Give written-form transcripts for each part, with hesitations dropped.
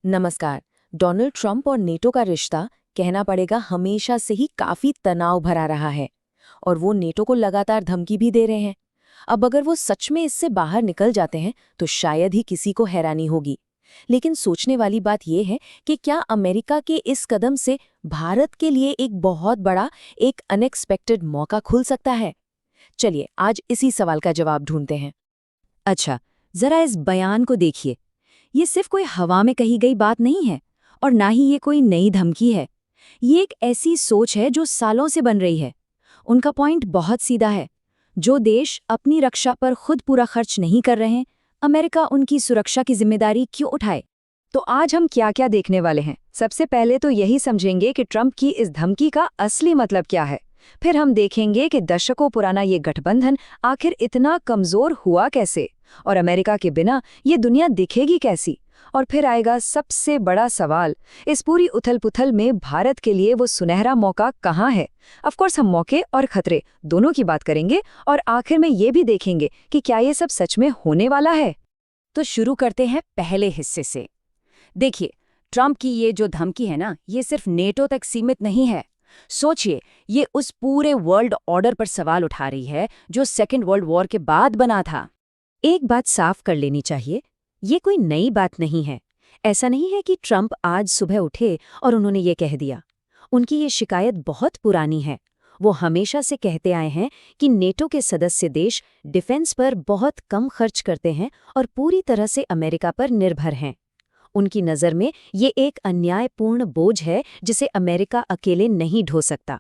नमस्कार। Donald Trump और NATO का रिश्ता कहना पड़ेगा हमेशा से ही काफी तनाव भरा रहा है और वो नेटो को लगातार धमकी भी दे रहे हैं। अब अगर वो सच में इससे बाहर निकल जाते हैं तो शायद ही किसी को हैरानी होगी। लेकिन सोचने वाली बात यह है कि क्या अमेरिका के इस कदम से भारत के लिए एक बहुत बड़ा एक अनएक्सपेक्टेड मौका खुल सकता है। चलिए आज इसी सवाल का जवाब ढूंढते हैं। अच्छा, जरा इस बयान को देखिए। ये सिर्फ कोई हवा में कही गई बात नहीं है और ना ही ये कोई नई धमकी है। ये एक ऐसी सोच है जो सालों से बन रही है। उनका पॉइंट बहुत सीधा है। जो देश अपनी रक्षा पर खुद पूरा खर्च नहीं कर रहे हैं, अमेरिका उनकी सुरक्षा की जिम्मेदारी क्यों उठाए? तो आज हम क्या क्या देखने वाले हैं। सबसे पहले तो यही समझेंगे कि ट्रंप की इस धमकी का असली मतलब क्या है। फिर हम देखेंगे कि दशकों पुराना ये गठबंधन आखिर इतना कमजोर हुआ कैसे और अमेरिका के बिना ये दुनिया दिखेगी कैसी। और फिर आएगा सबसे बड़ा सवाल, इस पूरी उथल-पुथल में भारत के लिए वो सुनहरा मौका कहाँ है। ऑफ कोर्स हम मौके और खतरे दोनों की बात करेंगे और आखिर में ये भी देखेंगे कि क्या ये सब सच में होने वाला है। तो शुरू करते हैं पहले हिस्से से। देखिए, ट्रंप की ये जो धमकी है ना, ये सिर्फ नेटो तक सीमित नहीं है। सोचिए, ये उस पूरे वर्ल्ड ऑर्डर पर सवाल उठा रही है जो सेकेंड वर्ल्ड वॉर के बाद बना था। एक बात साफ कर लेनी चाहिए, ये कोई नई बात नहीं है। ऐसा नहीं है कि ट्रंप आज सुबह उठे और उन्होंने ये कह दिया। उनकी ये शिकायत बहुत पुरानी है। वो हमेशा से कहते आए हैं कि नेटो के सदस्य देश डिफेंस पर बहुत कम खर्च करते हैं और पूरी तरह से अमेरिका पर निर्भर हैं। उनकी नज़र में ये एक अन्यायपूर्ण बोझ है जिसे अमेरिका अकेले नहीं ढो सकता।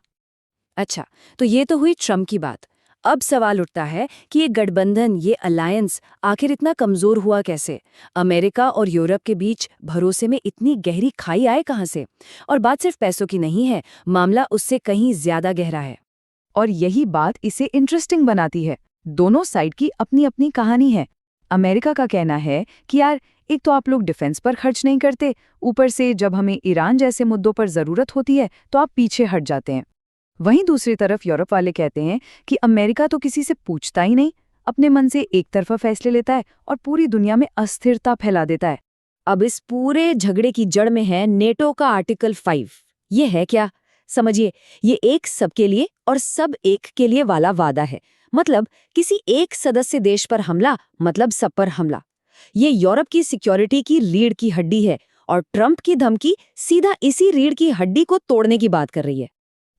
अच्छा, तो ये तो हुई ट्रंप की बात। अब सवाल उठता है कि ये गठबंधन, ये अलायंस आखिर इतना कमजोर हुआ कैसे? अमेरिका और यूरोप के बीच भरोसे में इतनी गहरी खाई आए कहाँ से? और बात सिर्फ पैसों की नहीं है, मामला उससे कहीं ज्यादा गहरा है। और यही बात इसे इंटरेस्टिंग बनाती है। दोनों साइड की अपनी अपनी कहानी है। अमेरिका का कहना है कि यार, एक तो आप लोग डिफेंस पर खर्च नहीं करते, ऊपर से जब हमें ईरान जैसे मुद्दों पर जरूरत होती है तो आप पीछे हट जाते हैं। वहीं दूसरी तरफ यूरोप वाले कहते हैं कि अमेरिका तो किसी से पूछता ही नहीं, अपने मन से एक तरफा फैसले लेता है और पूरी दुनिया में अस्थिरता फैला देता है। अब इस पूरे झगड़े की जड़ में है नेटो का आर्टिकल 5। ये है क्या? समझिए, ये एक सबके लिए और सब एक के लिए वाला वादा है। मतलब किसी एक सदस्य देश पर हमला मतलब सब पर हमला। ये यूरोप की सिक्योरिटी की रीढ़ की हड्डी है और ट्रंप की धमकी सीधा इसी रीढ़ की हड्डी को तोड़ने की बात कर रही है।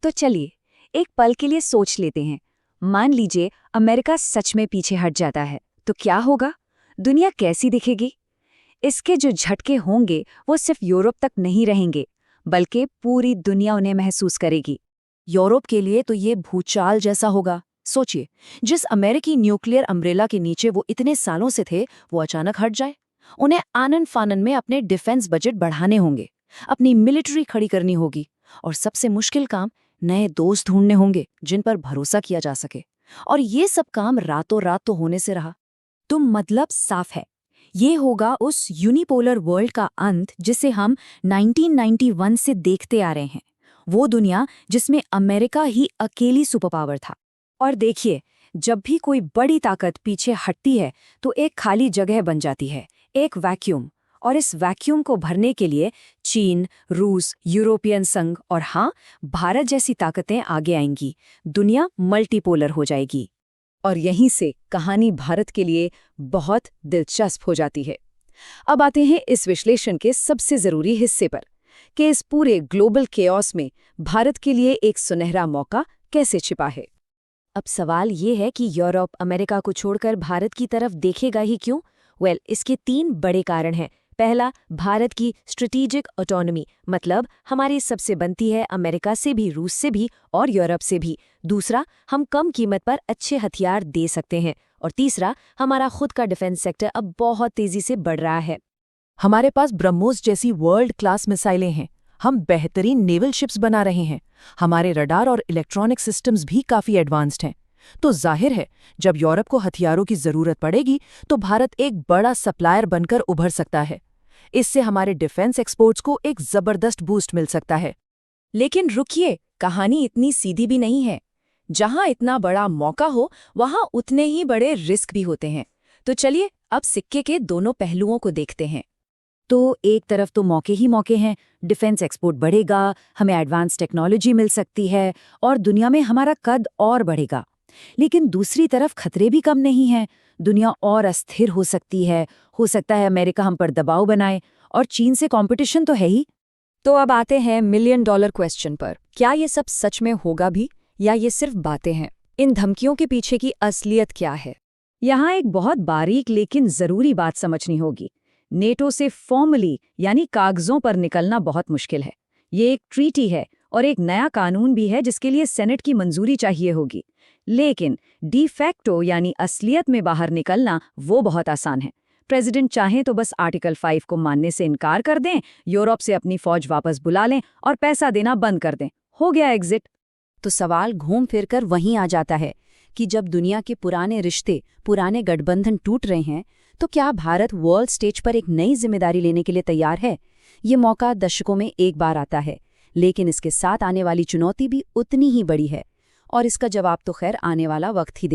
तो चलिए एक पल के लिए सोच लेते हैं। मान लीजिए अमेरिका सच में पीछे हट जाता है, तो क्या होगा? दुनिया कैसी दिखेगी? इसके जो झटके होंगे वो सिर्फ यूरोप तक नहीं रहेंगे, बल्कि पूरी दुनिया उन्हें महसूस करेगी। यूरोप के लिए तो ये भूचाल जैसा होगा। सोचिए, जिस अमेरिकी न्यूक्लियर अम्ब्रेला के नीचे वो इतने सालों से थे, वो अचानक हट जाए। उन्हें आनन फानन में अपने डिफेंस बजट बढ़ाने होंगे, अपनी मिलिट्री खड़ी करनी होगी और सबसे मुश्किल काम, नए दोस्त ढूंढने होंगे जिन पर भरोसा किया जा सके। और ये सब काम रातों रात तो होने से रहा। तो मतलब साफ है, ये होगा उस यूनिपोलर वर्ल्ड का अंत जिसे हम 1991 से देखते आ रहे हैं। वो दुनिया जिसमें अमेरिका ही अकेली सुपर पावर था। और देखिए, जब भी कोई बड़ी ताकत पीछे हटती है तो एक खाली जगह बन जाती है, एक वैक्यूम। और इस वैक्यूम को भरने के लिए चीन, रूस, यूरोपियन संघ और हाँ, भारत जैसी ताकतें आगे आएंगी। दुनिया मल्टीपोलर हो जाएगी। और यहीं से कहानी भारत के लिए बहुत दिलचस्प हो जाती है। अब आते हैं इस विश्लेषण के सबसे जरूरी हिस्से पर कि इस पूरे ग्लोबल केओस में भारत के लिए एक सुनहरा मौका कैसे छिपा है। अब सवाल ये है कि यूरोप अमेरिका को छोड़कर भारत की तरफ देखेगा ही क्यों? इसके 3 बड़े कारण हैं। पहला, भारत की स्ट्रेटेजिक ऑटोनॉमी, मतलब हमारी सबसे बनती है अमेरिका से भी, रूस से भी और यूरोप से भी। दूसरा, हम कम कीमत पर अच्छे हथियार दे सकते हैं। और तीसरा, हमारा खुद का डिफेंस सेक्टर अब बहुत तेजी से बढ़ रहा है। हमारे पास ब्रह्मोस जैसी वर्ल्ड क्लास मिसाइलें हैं, हम बेहतरीन नेवल शिप्स बना रहे हैं, हमारे रडार और इलेक्ट्रॉनिक सिस्टम्स भी काफ़ी एडवांस्ड हैं। तो जाहिर है, जब यूरोप को हथियारों की ज़रूरत पड़ेगी तो भारत एक बड़ा सप्लायर बनकर उभर सकता है। इससे हमारे डिफेंस एक्सपोर्ट्स को एक ज़बरदस्त बूस्ट मिल सकता है। लेकिन रुकिए, कहानी इतनी सीधी भी नहीं है। जहां इतना बड़ा मौका हो, वहां उतने ही बड़े रिस्क भी होते हैं। तो चलिए अब सिक्के के दोनों पहलुओं को देखते हैं। तो एक तरफ तो मौके ही मौके हैं, डिफेंस एक्सपोर्ट बढ़ेगा, हमें एडवांस टेक्नोलॉजी मिल सकती है और दुनिया में हमारा कद और बढ़ेगा। लेकिन दूसरी तरफ खतरे भी कम नहीं हैं, दुनिया और अस्थिर हो सकती है, हो सकता है अमेरिका हम पर दबाव बनाए, और चीन से कंपटीशन तो है ही। तो अब आते हैं $1 मिलियन क्वेश्चन पर। क्या ये सब सच में होगा भी, या ये सिर्फ बातें हैं? इन धमकियों के पीछे की असलियत क्या है? यहाँ एक बहुत बारीक लेकिन जरूरी बात समझनी होगी। नेटो से फॉर्मली यानी कागजों पर निकलना बहुत मुश्किल है। ये एक ट्रीटी है और एक नया कानून भी है जिसके लिए सेनेट की मंजूरी चाहिए होगी। लेकिन डी फैक्टो यानी असलियत में बाहर निकलना वो बहुत आसान है। प्रेसिडेंट चाहें तो बस आर्टिकल 5 को मानने से इनकार कर दें, यूरोप से अपनी फौज वापस बुला लें और पैसा देना बंद कर दें, हो गया एग्जिट। तो सवाल घूम फिर कर वहीं आ जाता है कि जब दुनिया के पुराने रिश्ते, पुराने गठबंधन टूट रहे हैं, तो क्या भारत वर्ल्ड स्टेज पर एक नई जिम्मेदारी लेने के लिए तैयार है? ये मौका दशकों में एक बार आता है, लेकिन इसके साथ आने वाली चुनौती भी उतनी ही बड़ी है, और इसका जवाब तो खैर आने वाला वक्त ही